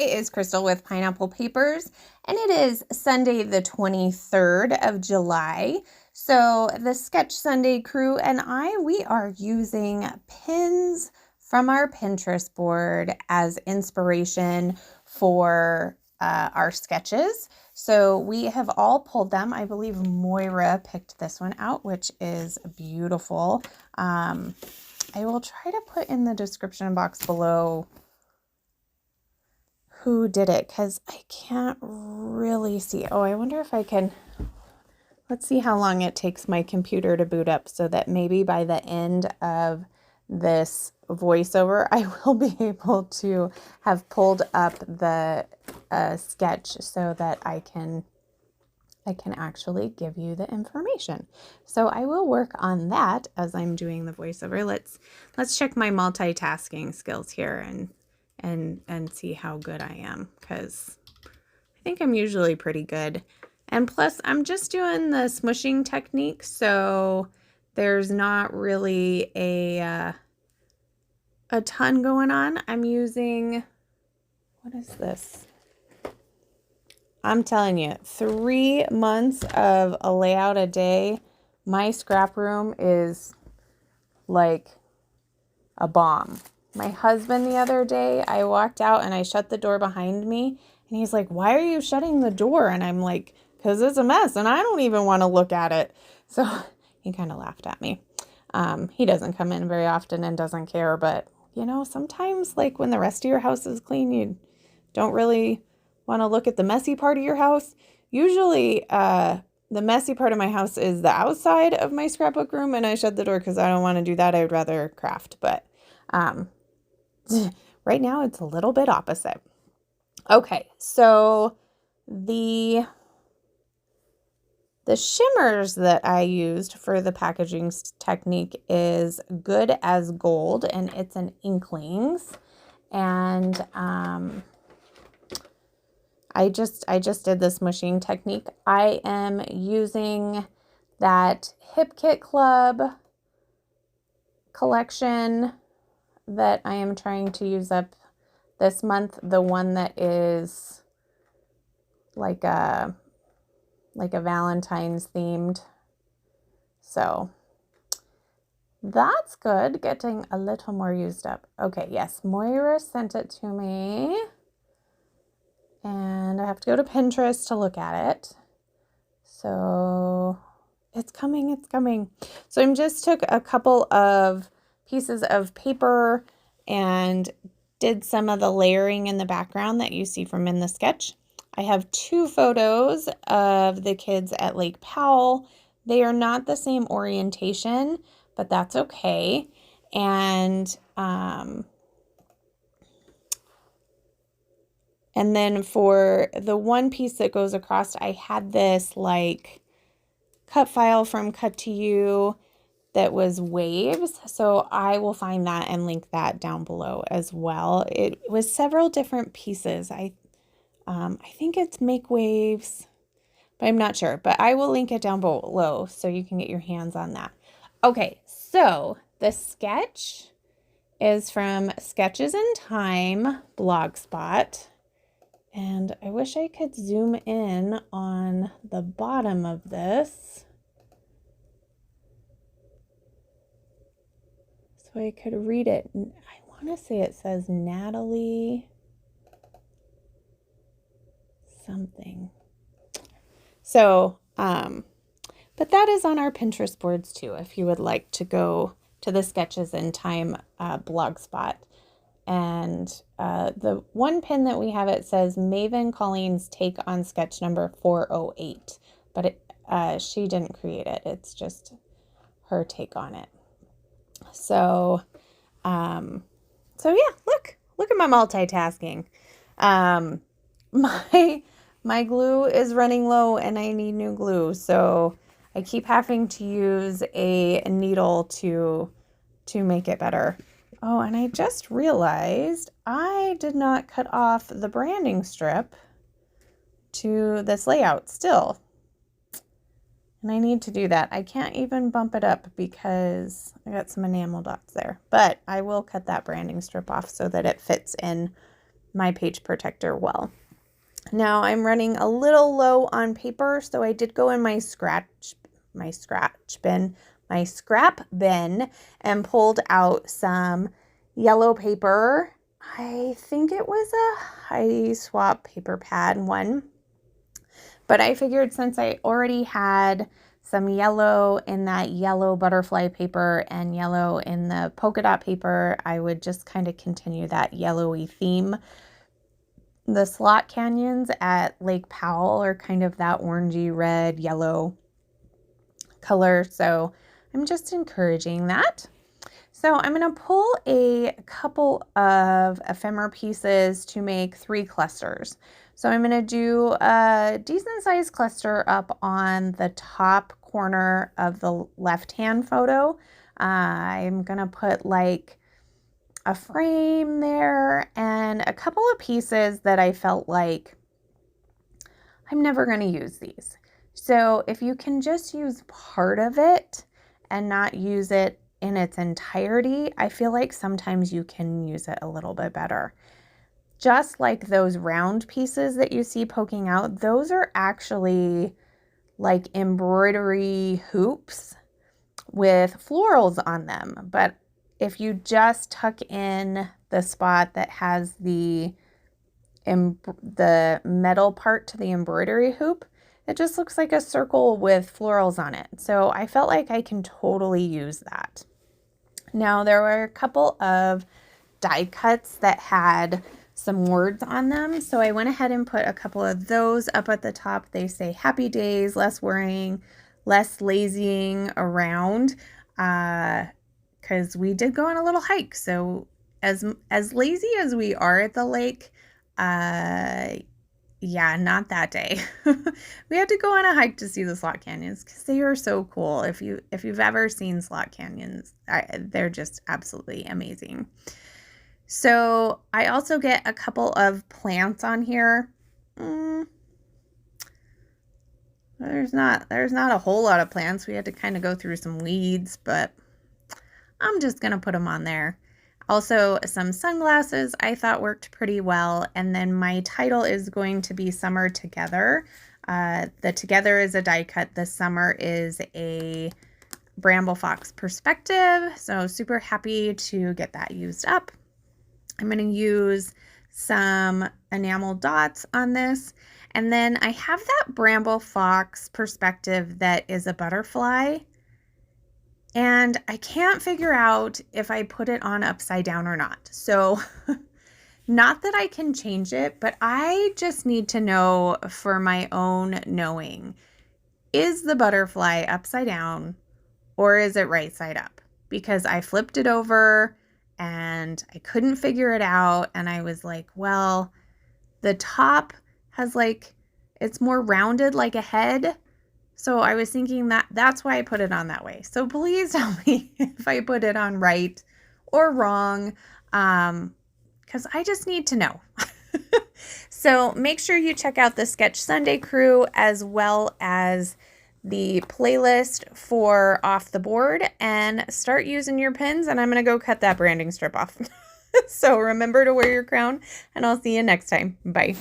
it is Crystal with Pineapple Papers, and it is Sunday the 23rd of July. So the Sketch Sunday crew and we are using pins from our Pinterest board as inspiration for our sketches. So we have all pulled them. I believe Moira picked this one out, which is beautiful. I will try to put in the description box below who did it because I can't really see. Oh, I wonder if I can. Let's see how long it takes my computer to boot up so that maybe by the end of this voiceover, I will be able to have pulled up the sketch so that I can actually give you the information. So I will work on that as I'm doing the voiceover. Let's check my multitasking skills here and see how good I am, because I think I'm usually pretty good. And plus I'm just doing the smushing technique, so there's not really a ton going on. I'm using, what is this? I'm telling you, 3 months of a layout a day, my scrap room is like a bomb. My husband the other day, I walked out and I shut the door behind me and he's like, "Why are you shutting the door?" And I'm like, "'Cause it's a mess and I don't even want to look at it." So he kind of laughed at me. He doesn't come in very often and doesn't care, but you know, sometimes like when the rest of your house is clean, you don't really want to look at the messy part of your house. Usually the messy part of my house is the outside of my scrapbook room, and I shut the door because I don't want to do that. I would rather craft, but right now it's a little bit opposite. Okay, so the shimmers that I used for the packaging technique is Good as Gold, and it's an Inklings. And I just did this mushing technique. I am using that Hip Kit Club collection that I am trying to use up this month. The one that is like a Valentine's themed. So that's good. Getting a little more used up. Okay, yes, Moira sent it to me. And I have to go to Pinterest to look at it. So it's coming, it's coming. So I just took a couple of pieces of paper and did some of the layering in the background that you see from in the sketch. I have 2 photos of the kids at Lake Powell. They are not the same orientation, but that's okay. And then for the one piece that goes across, I had this like cut file from Cut to You that was waves. So I will find that and link that down below as well. It was several different pieces. I think it's Make Waves, but I'm not sure. But I will link it down below so you can get your hands on that. Okay, so the sketch is from Sketches in Time Blogspot. And I wish I could zoom in on the bottom of this so I could read it. I want to say it says Natalie something. So, but that is on our Pinterest boards too, if you would like to go to the Sketches in Time Blogspot. And the one pin that we have, it says Maven Colleen's take on sketch number 408, but she didn't create it. It's just her take on it. So, so yeah, look at my multitasking. My glue is running low and I need new glue. So I keep having to use a needle to make it better. Oh, and I just realized I did not cut off the branding strip to this layout still. And I need to do that. I can't even bump it up because I got some enamel dots there. But I will cut that branding strip off so that it fits in my page protector well. Now I'm running a little low on paper, so I did go in my scrap bin and pulled out some yellow paper. I think it was a Heidi Swapp paper pad one, but I figured since I already had some yellow in that yellow butterfly paper and yellow in the polka dot paper, I would just kind of continue that yellowy theme. The slot canyons at Lake Powell are kind of that orangey red yellow color, so I'm just encouraging that. So I'm going to pull a couple of ephemera pieces to make 3 clusters. So I'm going to do a decent sized cluster up on the top corner of the left-hand photo. I'm going to put like a frame there and a couple of pieces that I felt like I'm never going to use these. So if you can just use part of it and not use it in its entirety, I feel like sometimes you can use it a little bit better. Just like those round pieces that you see poking out, those are actually like embroidery hoops with florals on them. But if you just tuck in the spot that has the metal part to the embroidery hoop, it just looks like a circle with florals on it. So I felt like I can totally use that. Now there were a couple of die cuts that had some words on them, so I went ahead and put a couple of those up at the top. They say happy days, less worrying, less lazying around, because we did go on a little hike. So as lazy as we are at the lake, yeah, not that day. We had to go on a hike to see the slot canyons because they are so cool. If you've ever seen slot canyons, they're just absolutely amazing. So I also get a couple of plants on here. There's not a whole lot of plants. We had to kind of go through some weeds, but I'm just gonna put them on there. Also, some sunglasses I thought worked pretty well. And then my title is going to be Summer Together. The Together is a die cut. The Summer is a Bramble Fox perspective. So super happy to get that used up. I'm going to use some enamel dots on this. And then I have that Bramble Fox perspective that is a butterfly. And I can't figure out if I put it on upside down or not. So not that I can change it, but I just need to know for my own knowing, is the butterfly upside down or is it right side up? Because I flipped it over and I couldn't figure it out. And I was like, well, the top has like, it's more rounded like a head. So I was thinking that's why I put it on that way. So please tell me if I put it on right or wrong, because I just need to know. So make sure you check out the Sketch Sunday crew as well as the playlist for Off the Board and start using your pins. And I'm going to go cut that branding strip off. So remember to wear your crown and I'll see you next time. Bye.